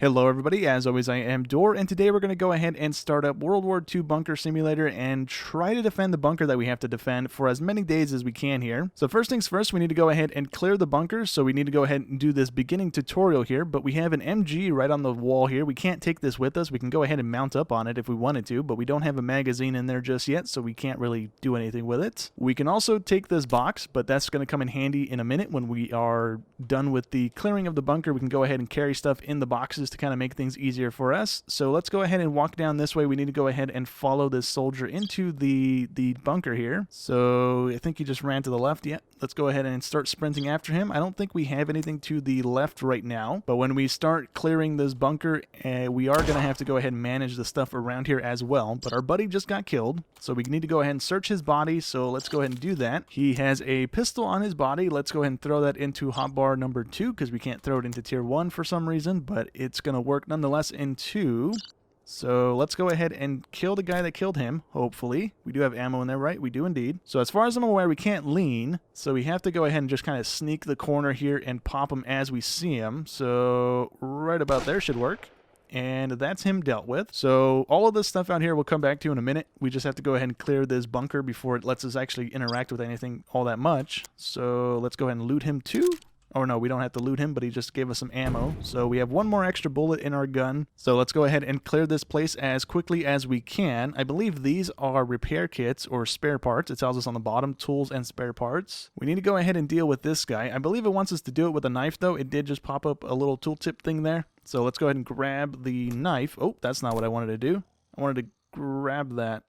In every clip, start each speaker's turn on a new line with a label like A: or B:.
A: Hello everybody, as always I am Door, and today we're going to go ahead and start up World War II Bunker Simulator and try to defend the bunker that we have to defend for as many days as we can here. So first things first, we need to go ahead and clear the bunker, so we need to go ahead and do this beginning tutorial here, but we have an MG right on the wall here. We can't take this with us. We can go ahead and mount up on it if we wanted to, but we don't have a magazine in there just yet, so we can't really do anything with it. We can also take this box, but that's going to come in handy in a minute when we are done with the clearing of the bunker. We can go ahead and carry stuff in the boxes to kind of make things easier for us. So let's go ahead and walk down this way. We need to go ahead and follow this soldier into the bunker here. So I think he just ran to the left. Yeah, let's go ahead and start sprinting after him. I don't think we have anything to the left right now, but when we start clearing this bunker, we are going to have to go ahead and manage the stuff around here as well. But our buddy just got killed, so we need to go ahead and search his body. So let's go ahead and do that. He has a pistol on his body. Let's go ahead and throw that into hotbar number 2 because we can't throw it into tier 1 for some reason, but it's going to work nonetheless in 2. So let's go ahead and kill the guy that killed him, hopefully. We do have ammo in there, right? We do indeed. So as far as I'm aware, we can't lean, so we have to go ahead and just kind of sneak the corner here and pop him as we see him. So right about there should work. And that's him dealt with. So all of this stuff out here we'll come back to in a minute. We just have to go ahead and clear this bunker before it lets us actually interact with anything all that much. So let's go ahead and loot him too. Or no, we don't have to loot him, but he just gave us some ammo. So we have one more extra bullet in our gun. So let's go ahead and clear this place as quickly as we can. I believe these are repair kits or spare parts. It tells us on the bottom, tools and spare parts. We need to go ahead and deal with this guy. I believe it wants us to do it with a knife though. It did just pop up a little tooltip thing there. So let's go ahead and grab the knife. Oh, that's not what I wanted to do. I wanted to grab that.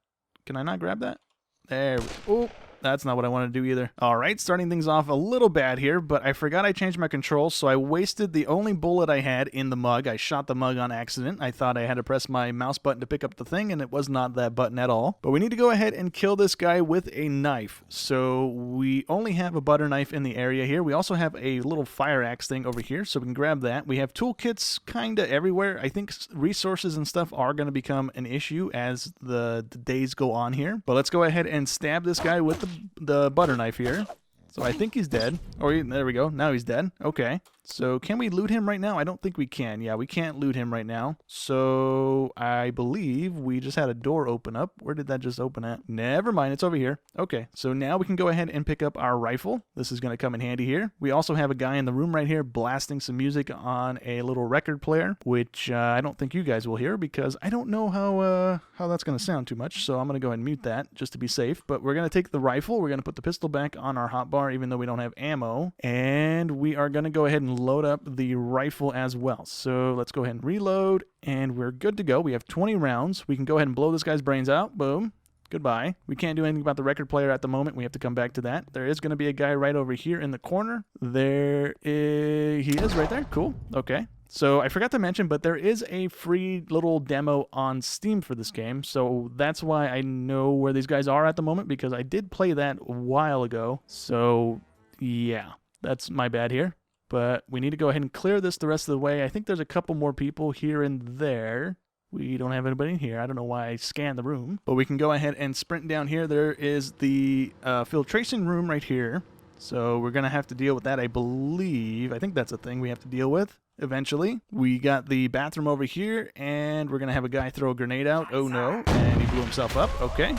A: Can I not grab that? There we go. Oh. That's not what I want to do either. All right, starting things off a little bad here, but I forgot I changed my controls, so I wasted the only bullet I had in the mug. I shot the mug on accident. I thought I had to press my mouse button to pick up the thing, and it was not that button at all. But we need to go ahead and kill this guy with a knife. So we only have a butter knife in the area here. We also have a little fire axe thing over here, so we can grab that. We have toolkits kind of everywhere. I think resources and stuff are going to become an issue as the days go on here. But let's go ahead and stab this guy with the butter knife here. So I think he's dead. Oh, there we go. Now he's dead. Okay. So can we loot him right now? I don't think we can. Yeah, we can't loot him right now. So I believe we just had a door open up. Where did that just open at? Never mind. It's over here. Okay. So now we can go ahead and pick up our rifle. This is going to come in handy here. We also have a guy in the room right here blasting some music on a little record player, which I don't think you guys will hear because I don't know how that's going to sound too much. So I'm going to go ahead and mute that just to be safe. But we're going to take the rifle. We're going to put the pistol back on our hotbar even though we don't have ammo. And we are going to go ahead and load up the rifle as well. So let's go ahead and reload and we're good to go. We have 20 rounds. We can go ahead and blow this guy's brains out. Boom. Goodbye. We can't do anything about the record player at the moment. We have to come back to that. There is going to be a guy right over here in the corner. He is right there. Cool. Okay. So I forgot to mention, but there is a free little demo on Steam for this game. So that's why I know where these guys are at the moment because I did play that a while ago. So yeah, that's my bad here. But we need to go ahead and clear this the rest of the way. I think there's a couple more people here and there. We don't have anybody in here. I don't know why I scanned the room. But we can go ahead and sprint down here. There is the filtration room right here. So we're going to have to deal with that, I believe. I think that's a thing we have to deal with eventually. We got the bathroom over here, and we're going to have a guy throw a grenade out. Oh, no. And he blew himself up. Okay.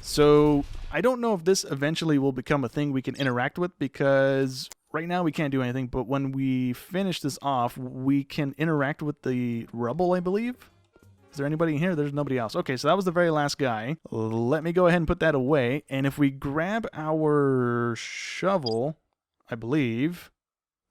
A: So I don't know if this eventually will become a thing we can interact with because right now we can't do anything, but when we finish this off, we can interact with the rubble, I believe. Is there anybody in here? There's nobody else. Okay, so that was the very last guy. Let me go ahead and put that away. And if we grab our shovel, I believe,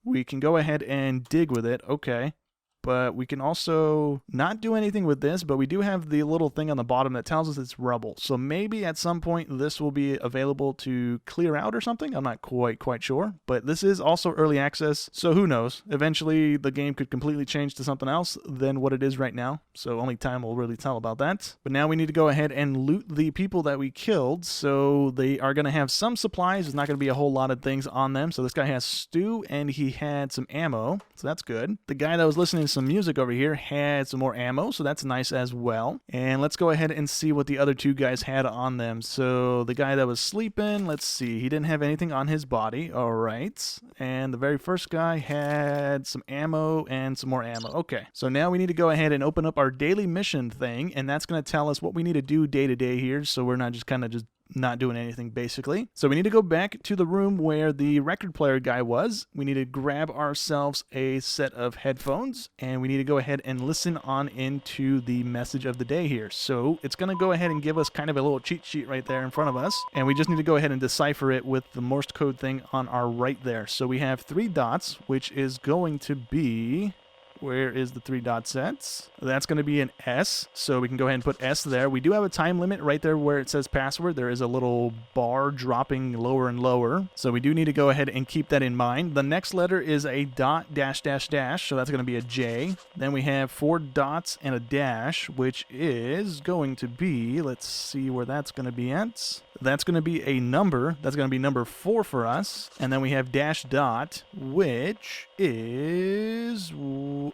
A: we can go ahead and dig with it. Okay. But we can also not do anything with this, but we do have the little thing on the bottom that tells us it's rubble. So maybe at some point this will be available to clear out or something. I'm not quite sure, but this is also early access. So who knows? Eventually the game could completely change to something else than what it is right now. So only time will really tell about that. But now we need to go ahead and loot the people that we killed. So they are going to have some supplies. There's not going to be a whole lot of things on them. So this guy has stew and he had some ammo. So that's good. The guy that was listening to some music over here had some more ammo, so that's nice as well. And let's go ahead and see what the other two guys had on them. So the guy that was sleeping, let's see, he didn't have anything on his body. All right. And the very first guy had some ammo and some more ammo. Okay, so now we need to go ahead and open up our daily mission thing, and that's going to tell us what we need to do day to day here, so we're not just kind of just not doing anything basically. So we need to go back to the room where the record player guy was. We need to grab ourselves a set of headphones, and we need to go ahead and listen on into the message of the day here. So it's going to go ahead and give us kind of a little cheat sheet right there in front of us, and we just need to go ahead and decipher it with the Morse code thing on our right there. So we have 3 dots, which is going to be... Where is the 3 dot sets? That's going to be an S, so we can go ahead and put S there. We do have a time limit right there where it says password. There is a little bar dropping lower and lower, so we do need to go ahead and keep that in mind. The next letter is a dot dash dash dash, so that's going to be a J. Then we have 4 dots and a dash, which is going to be, let's see where that's going to be at. That's going to be a number. That's going to be number 4 for us. And then we have dash dot, which is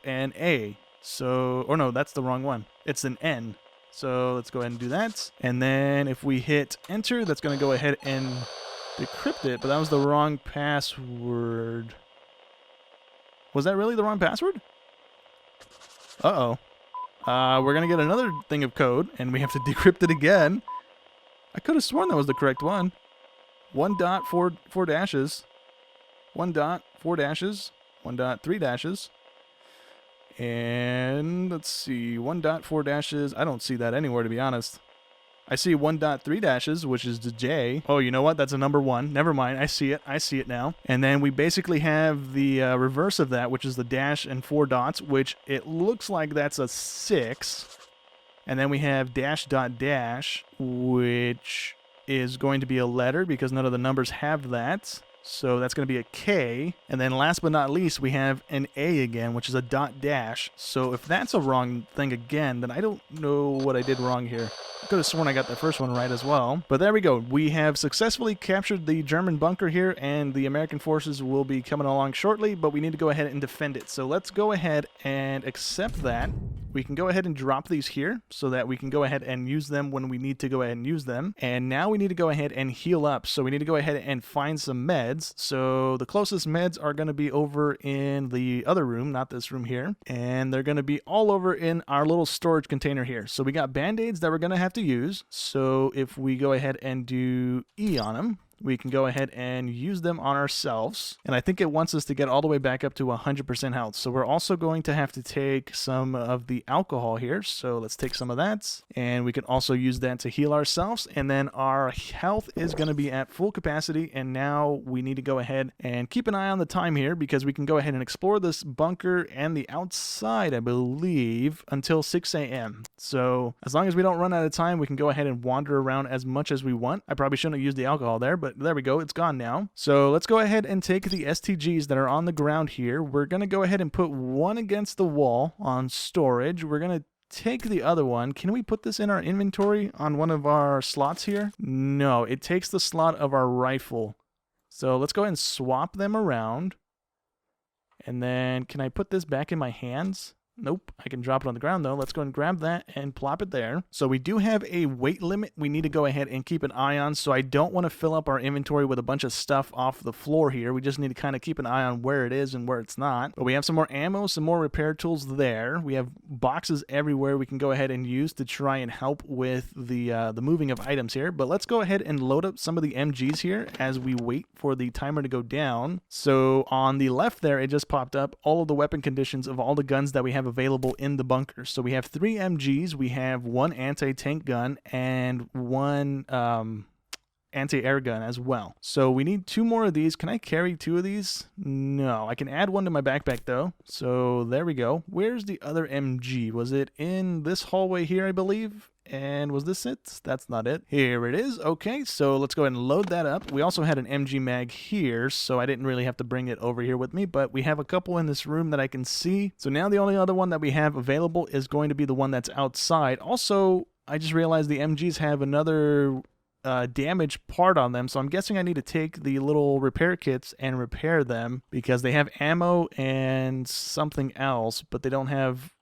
A: an A. So, or no, that's the wrong one. It's an N. So let's go ahead and do that. And then if we hit enter, that's going to go ahead and decrypt it. But that was the wrong password. Was that really the wrong password? Uh-oh. We're going to get another thing of code, and we have to decrypt it again. I could have sworn that was the correct one. 1 dot, 4 dashes. 1 dot, 4 dashes. 1 dot, 3 dashes. And let's see, 1 dot, 4 dashes. I don't see that anywhere, to be honest. I see 1 dot, 3 dashes, which is the J. Oh, you know what? That's a number 1. Never mind. I see it. I see it now. And then we basically have the reverse of that, which is the dash and 4 dots, which it looks like that's a 6. And then we have dash dot dash, which is going to be a letter because none of the numbers have that. So that's going to be a K. And then last but not least, we have an A again, which is a dot dash. So if that's a wrong thing again, then I don't know what I did wrong here. I could have sworn I got the first one right as well. But there we go. We have successfully captured the German bunker here, and the American forces will be coming along shortly, but we need to go ahead and defend it. So let's go ahead and accept that. We can go ahead and drop these here so that we can go ahead and use them when we need to go ahead and use them. And now we need to go ahead and heal up. So we need to go ahead and find some meds. So the closest meds are going to be over in the other room, not this room here. And they're going to be all over in our little storage container here. So we got band-aids that we're going to have to use. So if we go ahead and do E on them, we can go ahead and use them on ourselves. And I think it wants us to get all the way back up to 100% health. So we're also going to have to take some of the alcohol here. So let's take some of that. And we can also use that to heal ourselves. And then our health is going to be at full capacity. And now we need to go ahead and keep an eye on the time here because we can go ahead and explore this bunker and the outside, I believe, until 6 a.m. So as long as we don't run out of time, we can go ahead and wander around as much as we want. I probably shouldn't have used the alcohol there, but there we go. It's gone now. So let's go ahead and take the STGs that are on the ground here. We're going to go ahead and put one against the wall on storage. We're going to take the other one. Can we put this in our inventory on one of our slots here? No, it takes the slot of our rifle. So let's go ahead and swap them around. And then can I put this back in my hands? Nope, I can drop it on the ground though. Let's go and grab that and plop it there. So we do have a weight limit we need to go ahead and keep an eye on. So I don't want to fill up our inventory with a bunch of stuff off the floor here. We just need to kind of keep an eye on where it is and where it's not. But we have some more ammo, some more repair tools there. We have boxes everywhere we can go ahead and use to try and help with the moving of items here. But let's go ahead and load up some of the MGs here as we wait for the timer to go down. So on the left there, it just popped up all of the weapon conditions of all the guns that we have available in the bunker. So we have 3 MGs, we have 1 anti-tank gun, and 1 anti-air gun as well. So we need 2 more of these. Can I carry 2 of these? No. I can add 1 to my backpack though. So there we go. Where's the other MG? Was it in this hallway here, I believe? And was this it? That's not it. Here it is. Okay, so let's go ahead and load that up. We also had an MG mag here, so I didn't really have to bring it over here with me, but we have a couple in this room that I can see. So now the only other one that we have available is going to be the one that's outside. Also, I just realized the MGs have another damaged part on them, so I'm guessing I need to take the little repair kits and repair them because they have ammo and something else, but they don't have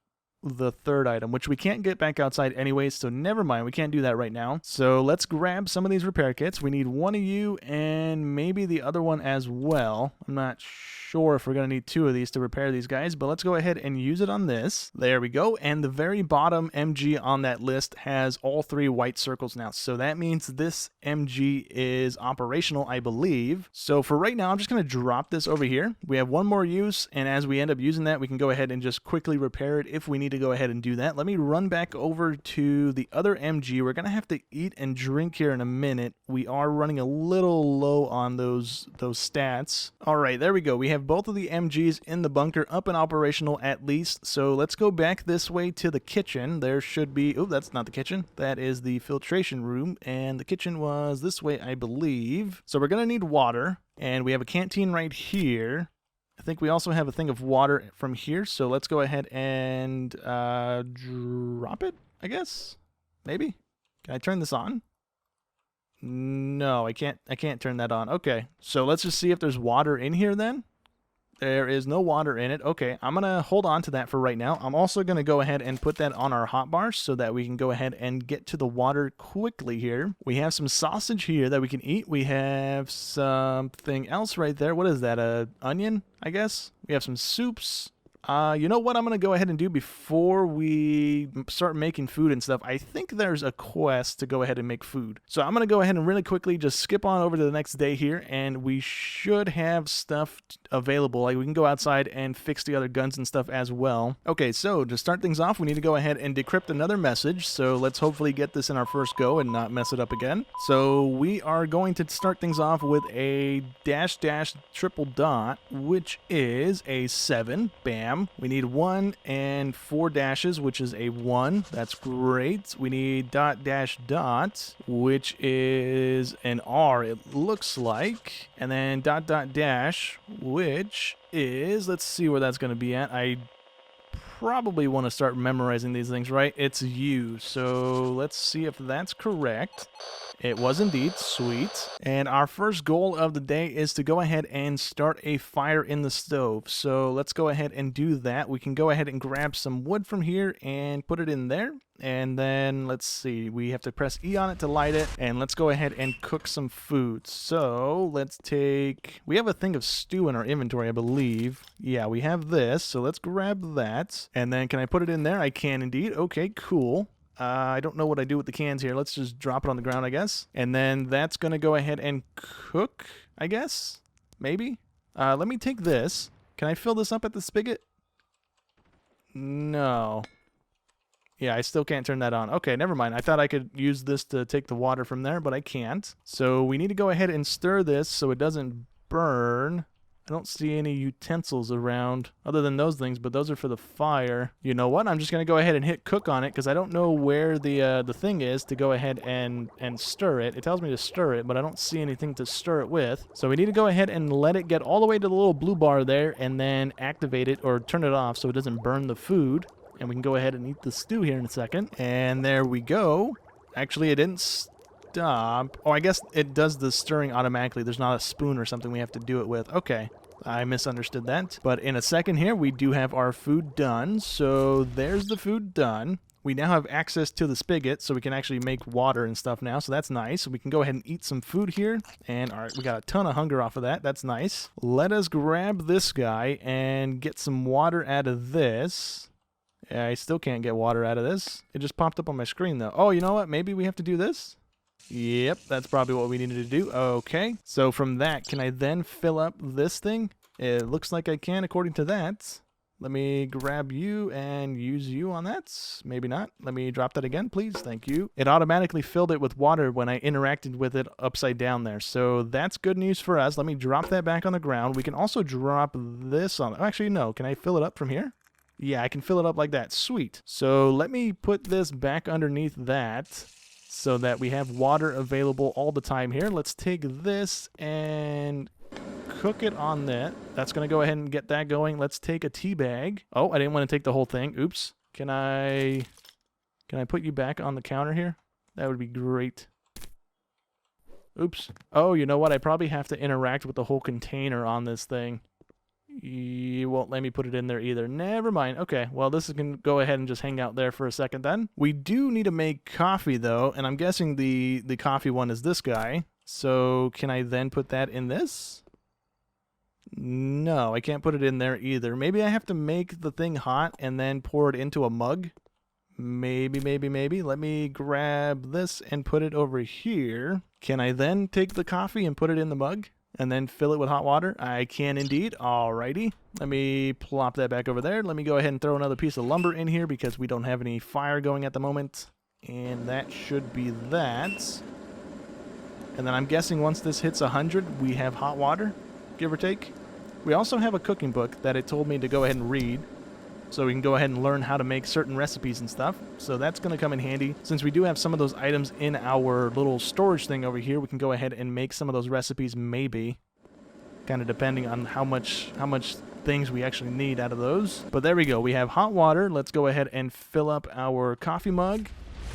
A: the third item, which we can't get back outside anyways, so never mind, we can't do that right now. So let's grab some of these repair kits. We need one of you and maybe the other one as well. I'm not sure if we're going to need two of these to repair these guys, but let's go ahead and use it on this. There we go, and the very bottom MG on that list has all 3 white circles now, so that means this MG is operational, I believe. So for right now, I'm just going to drop this over here. We have one more use, and as we end up using that, we can go ahead and just quickly repair it if we need to go ahead and do that. Let me run back over to the other MG. We're gonna have to eat and drink here in a minute. We are running a little low on those stats. All right, there we go. We have both of the MGs in the bunker up and operational at least. So let's go back this way to the kitchen. There should be, oh, that's not the kitchen. That is the filtration room, and the kitchen was this way, I believe. So we're gonna need water, and we have a canteen right here. I think we also have a thing of water from here, so let's go ahead and drop it, I guess? Maybe? Can I turn this on? No, I can't turn that on. Okay, so let's just see if there's water in here then. There is no water in it. Okay, I'm going to hold on to that for right now. I'm also going to go ahead and put that on our hotbar so that we can go ahead and get to the water quickly here. We have some sausage here that we can eat. We have something else right there. What is that? A onion, I guess? We have some soups. You know what I'm going to go ahead and do before we start making food and stuff? I think there's a quest to go ahead and make food. So I'm going to go ahead and really quickly just skip on over to the next day here, and we should have stuff available. Like we can go outside and fix the other guns and stuff as well. Okay, so to start things off, we need to go ahead and decrypt another message. So let's hopefully get this in our first go and not mess it up again. So we are going to start things off with a --, which is a 7. Bam. We need 1 and 4 dashes, which is a 1. That's great. We need .. which is an R, it looks like. And then .. which is, let's see where that's going to be at. I probably want to start memorizing these things, right? It's U. So let's see if that's correct. It was indeed. Sweet. And our first goal of the day is to go ahead and start a fire in the stove. So let's go ahead and do that. We can go ahead and grab some wood from here and put it in there. And then let's see, we have to press E on it to light it. And let's go ahead and cook some food. So let's take, we have a thing of stew in our inventory, I believe. Yeah, we have this. So let's grab that. And then can I put it in there? I can indeed. Okay, cool. I don't know what I do with the cans here. Let's just drop it on the ground, I guess. And then that's going to go ahead and cook, I guess? Maybe? Let me take this. Can I fill this up at the spigot? No. Yeah, I still can't turn that on. Okay, never mind. I thought I could use this to take the water from there, but I can't. So we need to go ahead and stir this so it doesn't burn. I don't see any utensils around other than those things, but those are for the fire. You know what? I'm just going to go ahead and hit cook on it because I don't know where the thing is to go ahead and stir it. It tells me to stir it, but I don't see anything to stir it with. So we need to go ahead and let it get all the way to the little blue bar there and then activate it or turn it off so it doesn't burn the food. And we can go ahead and eat the stew here in a second. And there we go. Actually, it didn't stop. Oh, I guess it does the stirring automatically. There's not a spoon or something we have to do it with. Okay. I misunderstood that. But in a second here, we do have our food done. So there's the food done. We now have access to the spigot, so we can actually make water and stuff now. So that's nice. So we can go ahead and eat some food here. And all right, we got a ton of hunger off of that. That's nice. Let us grab this guy and get some water out of this. I still can't get water out of this. It just popped up on my screen, though. Oh, you know what? Maybe we have to do this? Yep, that's probably what we needed to do. Okay, so from that, can I then fill up this thing? It looks like I can according to that. Let me grab you and use you on that. Maybe not. Let me drop that again, please. Thank you. It automatically filled it with water when I interacted with it upside down there. So that's good news for us. Let me drop that back on the ground. We can also drop this on. Actually, no. Can I fill it up from here? Yeah, I can fill it up like that. Sweet. So let me put this back underneath that so that we have water available all the time here. Let's take this and cook it on that. That's going to go ahead and get that going. Let's take a tea bag. Oh, I didn't want to take the whole thing. Oops. Can I put you back on the counter here? That would be great. Oops. Oh, you know what? I probably have to interact with the whole container on this thing. You won't let me put it in there either. Never mind. Okay, well, this is going to go ahead and just hang out there for a second then. We do need to make coffee, though, and I'm guessing the coffee one is this guy. So can I then put that in this? No, I can't put it in there either. Maybe I have to make the thing hot and then pour it into a mug. Maybe. Let me grab this and put it over here. Can I then take the coffee and put it in the mug and then fill it with hot water? I can indeed. Alrighty. Let me plop that back over there. Let me go ahead and throw another piece of lumber in here because we don't have any fire going at the moment. And that should be that. And then I'm guessing once this hits 100, we have hot water, give or take. We also have a cooking book that it told me to go ahead and read, so we can go ahead and learn how to make certain recipes and stuff. So that's going to come in handy. Since we do have some of those items in our little storage thing over here, we can go ahead and make some of those recipes maybe. Kind of depending on how much things we actually need out of those. But there we go. We have hot water. Let's go ahead and fill up our coffee mug.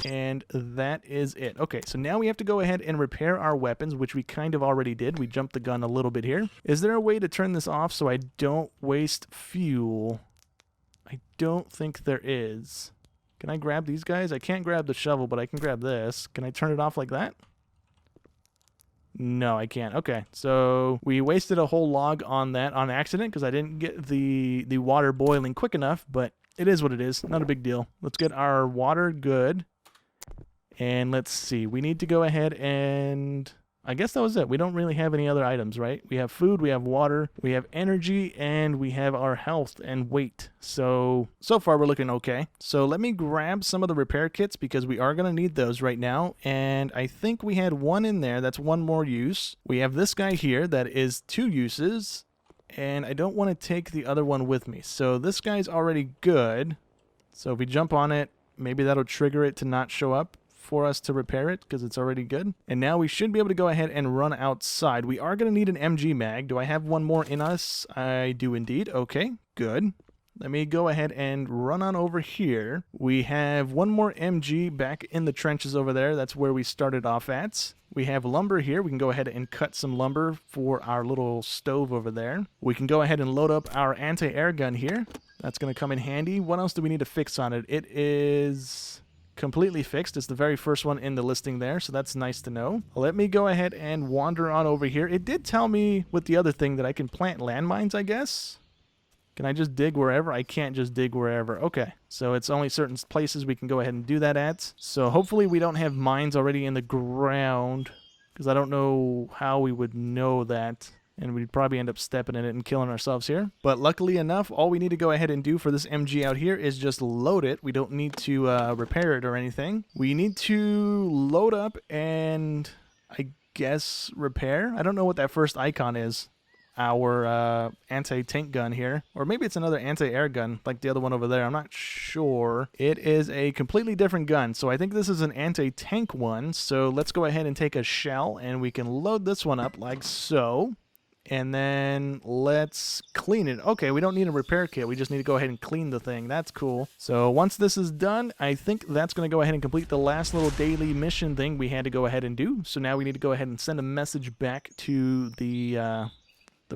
A: And that is it. Okay, so now we have to go ahead and repair our weapons, which we kind of already did. We jumped the gun a little bit here. Is there a way to turn this off so I don't waste fuel? I don't think there is. Can I grab these guys? I can't grab the shovel, but I can grab this. Can I turn it off like that? No, I can't. Okay, so we wasted a whole log on that on accident because I didn't get the water boiling quick enough, but it is what it is. Not a big deal. Let's get our water good. And let's see, we need to go ahead and... I guess that was it. We don't really have any other items, right? We have food, we have water, we have energy, and we have our health and weight. So far we're looking okay. So let me grab some of the repair kits because we are going to need those right now. And I think we had one in there. That's one more use. We have this guy here that is 2 uses. And I don't want to take the other one with me. So this guy's already good. So if we jump on it, maybe that'll trigger it to not show up for us to repair it because it's already good. And now we should be able to go ahead and run outside. We are going to need an MG mag. Do I have one more in us? I do indeed. Okay, good. Let me go ahead and run on over here. We have one more MG back in the trenches over there. That's where we started off at. We have lumber here. We can go ahead and cut some lumber for our little stove over there. We can go ahead and load up our anti-air gun here. That's going to come in handy. What else do we need to fix on it? It is completely fixed. It's the very first one in the listing there, so that's nice to know. Let me go ahead and wander on over here. It did tell me with the other thing that I can plant landmines, I guess. Can I just dig wherever? I can't just dig wherever. Okay, so it's only certain places we can go ahead and do that at. So hopefully we don't have mines already in the ground, because I don't know how we would know that. And we'd probably end up stepping in it and killing ourselves here. But luckily enough, all we need to go ahead and do for this MG out here is just load it. We don't need to repair it or anything. We need to load up and, I guess, repair. I don't know what that first icon is. Our anti-tank gun here. Or maybe it's another anti-air gun like the other one over there. I'm not sure. It is a completely different gun. So I think this is an anti-tank one. So let's go ahead and take a shell and we can load this one up like so. And then let's clean it. Okay, we don't need a repair kit. We just need to go ahead and clean the thing. That's cool. So once this is done, I think that's going to go ahead and complete the last little daily mission thing we had to go ahead and do. So now we need to go ahead and send a message back to the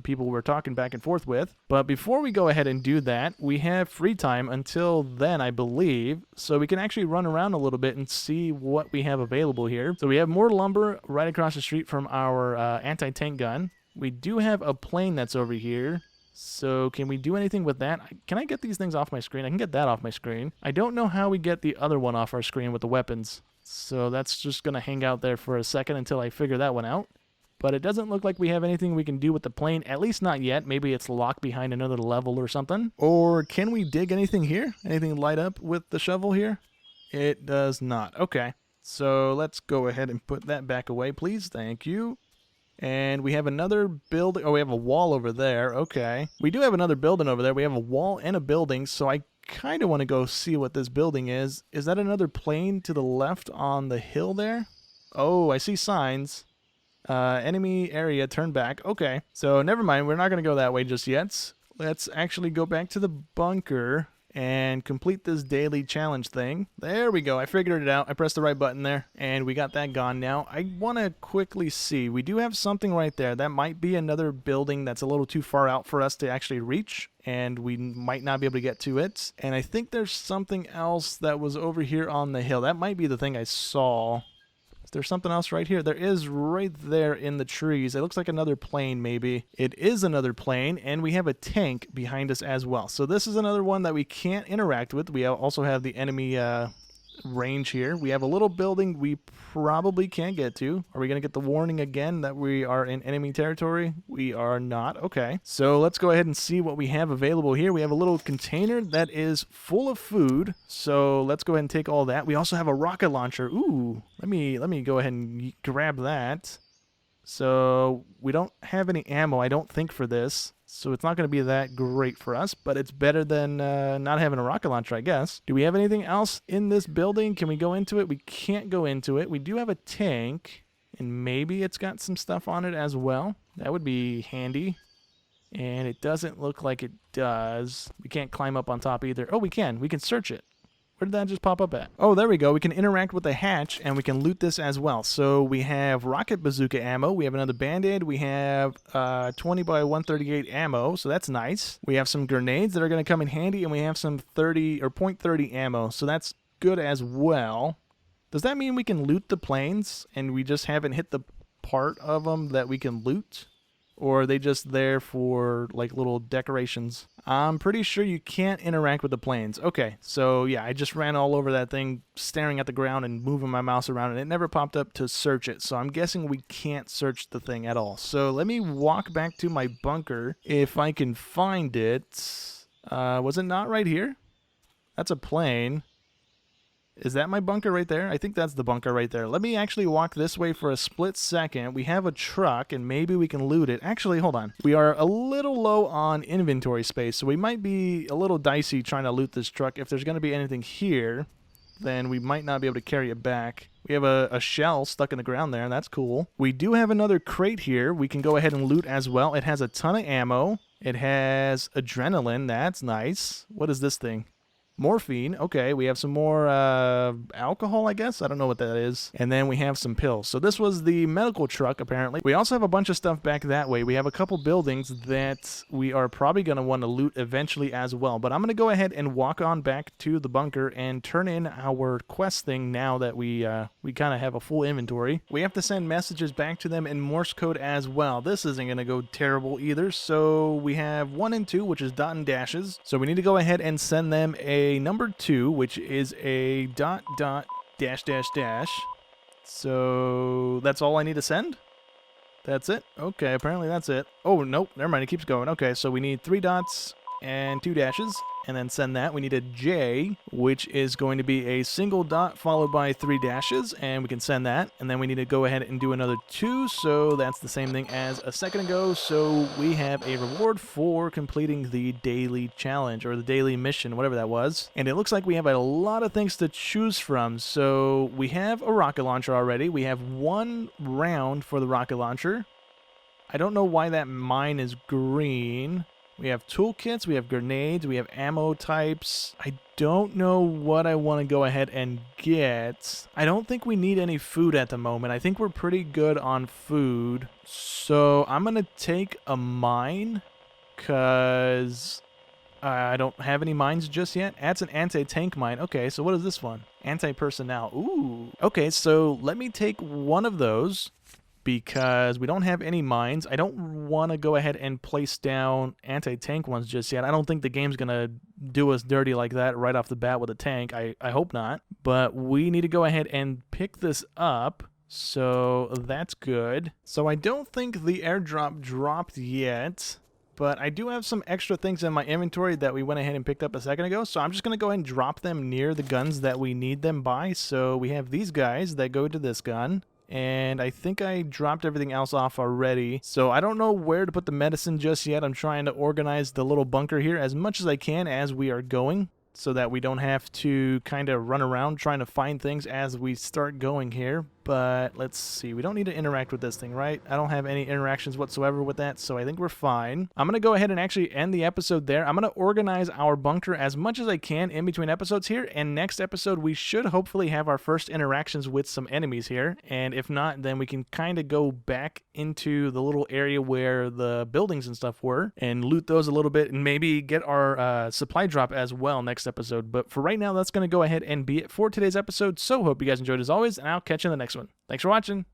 A: people we're talking back and forth with. But before we go ahead and do that, we have free time until then, I believe. So we can actually run around a little bit and see what we have available here. So we have more lumber right across the street from our anti-tank gun. We do have a plane that's over here. So can we do anything with that? Can I get these things off my screen? I can get that off my screen. I don't know how we get the other one off our screen with the weapons. So that's just going to hang out there for a second until I figure that one out. But it doesn't look like we have anything we can do with the plane, at least not yet. Maybe it's locked behind another level or something. Or can we dig anything here? Anything light up with the shovel here? It does not. Okay. So let's go ahead and put that back away, please. Thank you. And we have another building. Oh, we have a wall over there. Okay. We do have another building over there. We have a wall and a building, so I kind of want to go see what this building is. Is that another plane to the left on the hill there? Oh, I see signs. Enemy area, turn back. Okay. So never mind. We're not going to go that way just yet. Let's actually go back to the bunker. and complete this daily challenge thing. There we go. I figured it out. I pressed the right button there, and we got that gone now. I want to quickly see. We do have something right there. That might be another building that's a little too far out for us to actually reach, and we might not be able to get to it. And I think there's something else that was over here on the hill. That might be the thing I saw. Is there something else right here? There is right there in the trees. It looks like another plane maybe. It is another plane, and we have a tank behind us as well. So this is another one that we can't interact with. We also have the enemy range here. We have a little building we probably can't get to. Are we going to get the warning again that we are in enemy territory? We are not. Okay. So let's go ahead and see what we have available here. We have a little container that is full of food. So let's go ahead and take all that. We also have a rocket launcher. Ooh, let me go ahead and grab that. So we don't have any ammo, I don't think, for this. So it's not going to be that great for us, but it's better than not having a rocket launcher, I guess. Do we have anything else in this building? Can we go into it? We can't go into it. We do have a tank, and maybe it's got some stuff on it as well. That would be handy. And it doesn't look like it does. We can't climb up on top either. Oh, we can. We can search it. Where did that just pop up at? Oh, there we go. We can interact with the hatch, and we can loot this as well. So we have rocket bazooka ammo. We have another Band-Aid. We have 20 by 138 ammo, so that's nice. We have some grenades that are going to come in handy, and we have some 30 or .30 ammo, so that's good as well. Does that mean we can loot the planes, and we just haven't hit the part of them that we can loot? Or are they just there for, like, little decorations? I'm pretty sure you can't interact with the planes. Okay, so yeah, I just ran all over that thing, staring at the ground and moving my mouse around, and it never popped up to search it. So I'm guessing we can't search the thing at all. So let me walk back to my bunker if I can find it. Was it not right here? That's a plane. Is that my bunker right there? I think that's the bunker right there. Let me actually walk this way for a split second. We have a truck, and maybe we can loot it. Actually, hold on. We are a little low on inventory space, so we might be a little dicey trying to loot this truck. If there's going to be anything here, then we might not be able to carry it back. We have a shell stuck in the ground there, and that's cool. We do have another crate here we can go ahead and loot as well. It has a ton of ammo. It has adrenaline. That's nice. What is this thing? Morphine. Okay, we have some more alcohol, I guess. I don't know what that is. And then we have some pills. So this was the medical truck, apparently. We also have a bunch of stuff back that way. We have a couple buildings that we are probably going to want to loot eventually as well. But I'm going to go ahead and walk on back to the bunker and turn in our quest thing now that we kind of have a full inventory. We have to send messages back to them in Morse code as well. This isn't going to go terrible either. So we have 1 and 2, which is dot and dashes. So we need to go ahead and send them a number 2, which is a dot dash dash dash. So that's all I need to send? That's it? Okay, apparently that's it. Oh, nope, never mind, it keeps going. Okay, so we need 3 dots and 2 dashes, and then send that. We need a J, which is going to be a single dot followed by 3 dashes, and we can send that. And then we need to go ahead and do another 2, so that's the same thing as a second ago. So we have a reward for completing the daily challenge, or the daily mission, whatever that was. And it looks like we have a lot of things to choose from. So we have a rocket launcher already. We have 1 round for the rocket launcher. I don't know why that mine is green. We have toolkits, we have grenades, we have ammo types. I don't know what I want to go ahead and get. I don't think we need any food at the moment. I think we're pretty good on food. So I'm going to take a mine because I don't have any mines just yet. That's an anti-tank mine. Okay, so what is this one? Anti-personnel. Ooh. Okay, so let me take one of those, because we don't have any mines. I don't want to go ahead and place down anti-tank ones just yet. I don't think the game's going to do us dirty like that right off the bat with a tank. I hope not. But we need to go ahead and pick this up. So that's good. So I don't think the airdrop dropped yet, but I do have some extra things in my inventory that we went ahead and picked up a second ago. So I'm just going to go ahead and drop them near the guns that we need them by. So we have these guys that go to this gun. And I think I dropped everything else off already. So I don't know where to put the medicine just yet. I'm trying to organize the little bunker here as much as I can as we are going, so that we don't have to kind of run around trying to find things as we start going here. But let's see, we don't need to interact with this thing, right? I don't have any interactions whatsoever with that, so I think we're fine. I'm going to go ahead and actually end the episode there. I'm going to organize our bunker as much as I can in between episodes here, and next episode we should hopefully have our first interactions with some enemies here, and if not, then we can kind of go back into the little area where the buildings and stuff were and loot those a little bit and maybe get our supply drop as well next episode. But for right now, that's going to go ahead and be it for today's episode, so hope you guys enjoyed as always, and I'll catch you in the next one. Thanks for watching.